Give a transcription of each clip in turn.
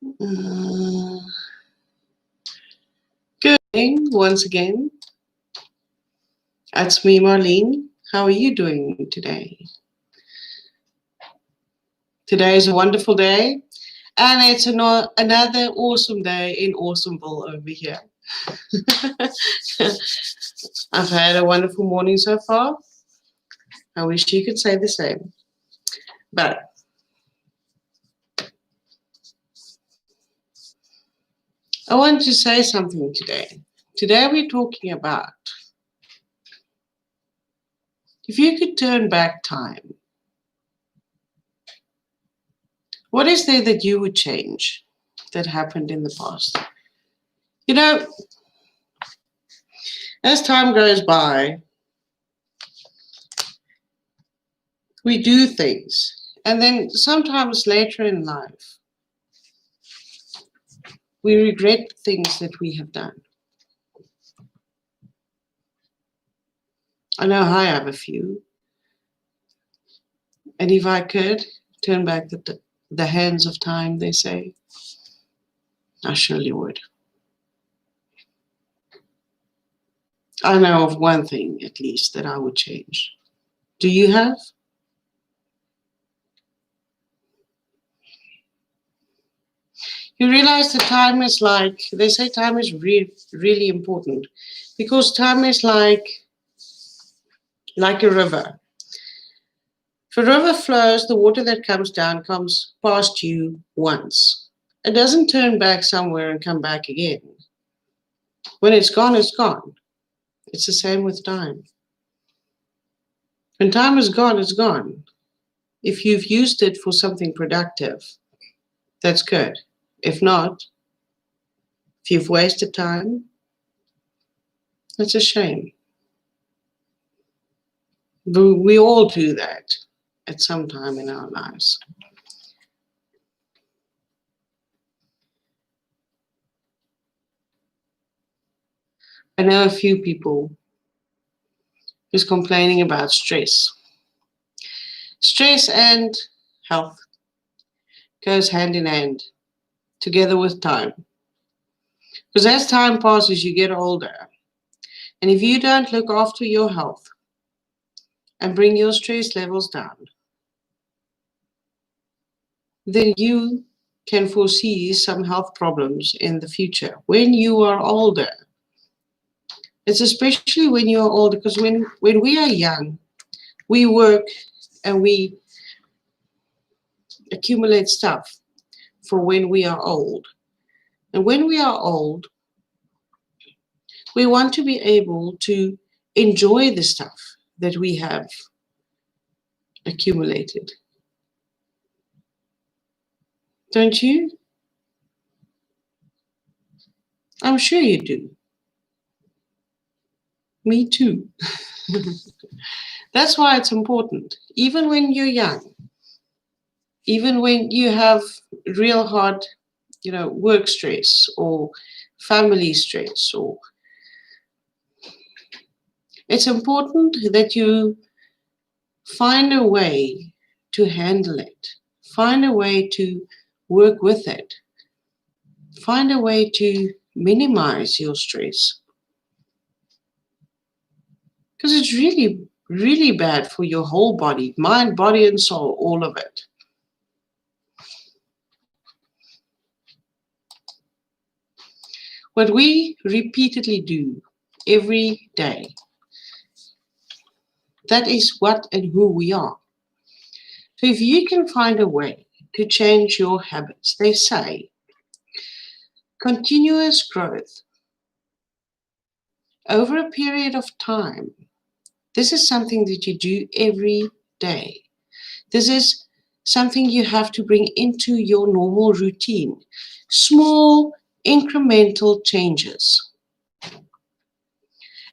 Uh, Good morning once again. That's me, Marlene. How are you doing today? Today is a wonderful day, and it's another awesome day in Awesomeville over here. I've had a wonderful morning so far. I wish you could say the same. But I want to say something today. Today we're talking about if you could turn back time, what is there that you would change that happened in the past? You know, as time goes by, we do things, and then sometimes later in life, we regret things that we have done. I know I have a few, and if I could turn back the hands of time, they say, I surely would. I know of one thing, at least, that I would change. Do you have? You realize that time is like, they say time is really important, because time is like a river. If a river flows, the water that comes down comes past you once. It doesn't turn back somewhere and come back again. When it's gone, it's gone. It's the same with time. When time is gone, it's gone. If you've used it for something productive, that's good. If not, if you've wasted time, it's a shame. We all do that at some time in our lives. I know a few people who's complaining about stress. Stress and health goes hand in hand, together with time. Because as time passes, you get older. And if you don't look after your health and bring your stress levels down, then you can foresee some health problems in the future when you are older. It's especially when you are older, because when we are young, we work and we accumulate stuff for when we are old. And when we are old, we want to be able to enjoy the stuff that we have accumulated. Don't you? I'm sure you do. Me too. That's why it's important. Even when you're young, even when you have real hard, work stress or family stress, or it's important that you find a way to handle it, find a way to work with it, find a way to minimize your stress. Because it's really, really bad for your whole body, mind, body, and soul, all of it. What we repeatedly do every day, that is what and who we are. So if you can find a way to change your habits, they say continuous growth over a period of time. This is something that you do every day. This is something you have to bring into your normal routine. Small incremental changes.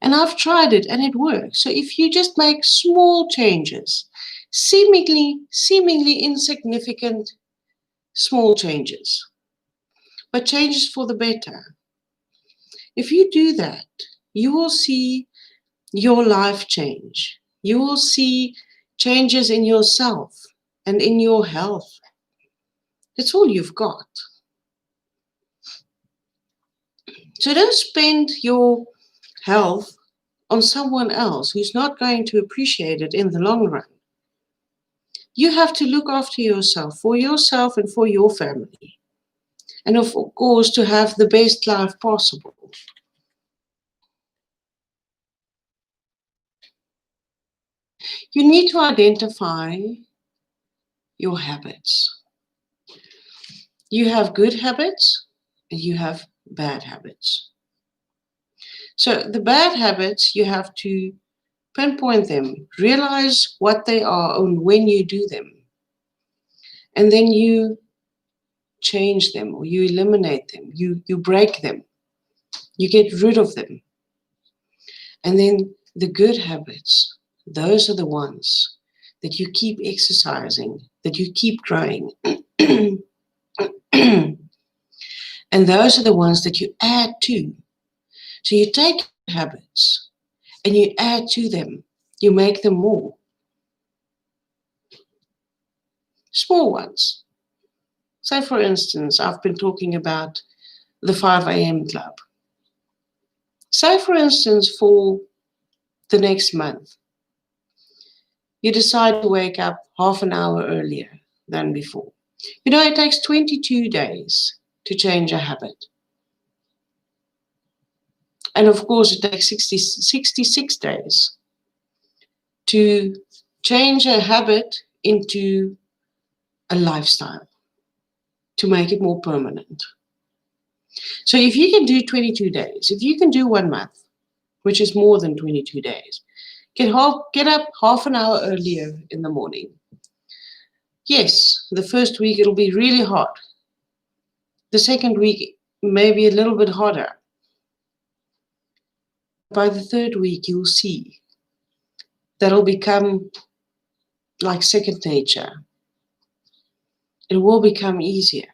And I've tried it and it works. So if you just make small changes, seemingly insignificant small changes, but changes for the better. If you do that, you will see your life change. You will see changes in yourself and in your health. That's all you've got. So don't spend your health on someone else who's not going to appreciate it in the long run. You have to look after yourself and for your family. And of course, to have the best life possible. You need to identify your habits. You have good habits and you have bad habits. So the bad habits, you have to pinpoint them, realize what they are and when you do them. And then you change them or you eliminate them, you break them, you get rid of them. And then the good habits, those are the ones that you keep exercising, that you keep growing. And those are the ones that you add to. So you take habits and you add to them, you make them more. Small ones. Say, for instance, I've been talking about the 5 a.m. club. Say, for instance, for the next month, you decide to wake up half an hour earlier than before. You know, it takes 22 days to change a habit. And of course, it takes 66 days to change a habit into a lifestyle, to make it more permanent. So if you can do 22 days, if you can do 1 month, which is more than 22 days, get up half an hour earlier in the morning. Yes, the first week it'll be really hot. The second week, maybe a little bit hotter. But by the third week, you'll see that'll become like second nature. It will become easier.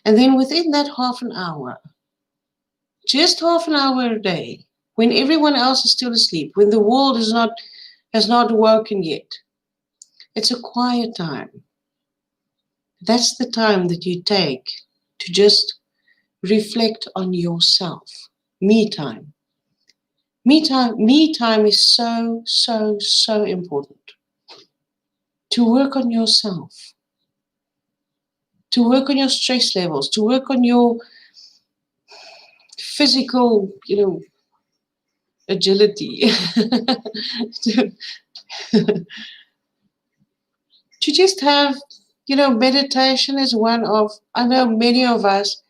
And then within that half an hour, just half an hour a day, when everyone else is still asleep, when the world has not woken yet, it's a quiet time. That's the time that you take to just reflect on yourself. Me time. Me time is so, so, so important. To work on yourself, to work on your stress levels, to work on your physical, agility, to, to just have, meditation is one of, I know many of us,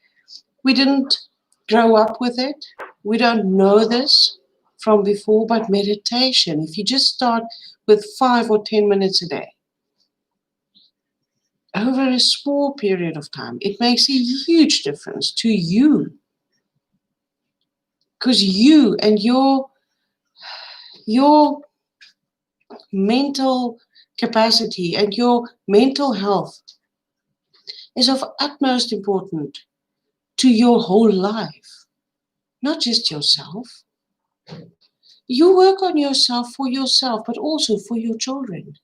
we didn't grow up with it. We don't know this from before, but meditation, if you just start with 5 or 10 minutes a day, over a small period of time, it makes a huge difference to you. Because you and your mental capacity and your mental health is of utmost importance to your whole life, not just yourself. You work on yourself for yourself, but also for your children.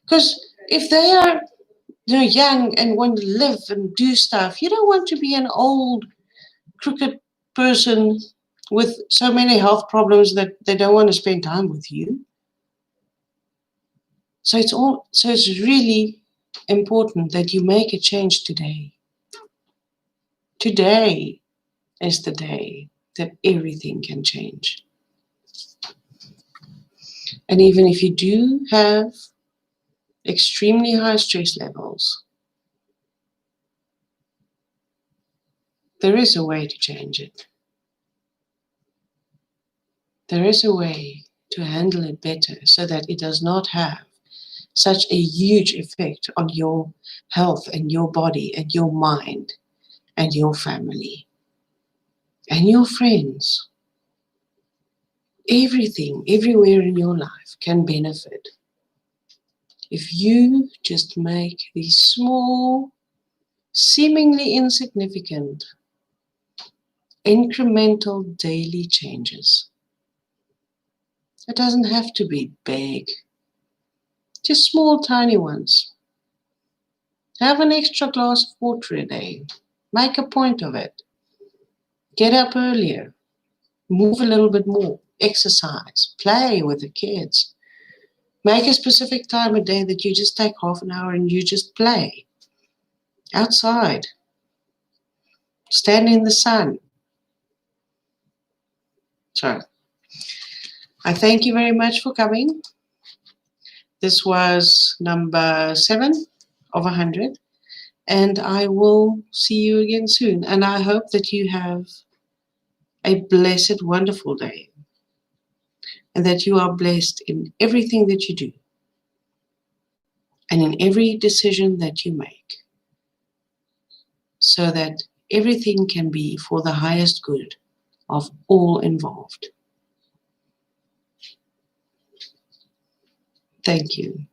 Because if they are young and want to live and do stuff, you don't want to be an old, crooked person with so many health problems that they don't want to spend time with you. So it's really important that you make a change today. Today is the day that everything can change. And even if you do have extremely high stress levels, there is a way to change it. There is a way to handle it better so that it does not have such a huge effect on your health and your body and your mind and your family and your friends. Everything, everywhere in your life can benefit if you just make these small, seemingly insignificant, incremental daily changes. It doesn't have to be big, just small, tiny ones. Have an extra glass of water a day. Make a point of it. Get up earlier. Move a little bit more. Exercise. Play with the kids. Make a specific time a day that you just take half an hour and you just play. Outside. Stand in the sun. So, I thank you very much for coming. This was number 7 of 100. And I will see you again soon. And I hope that you have a blessed, wonderful day. And that you are blessed in everything that you do. And in every decision that you make. So that everything can be for the highest good of all involved. Thank you.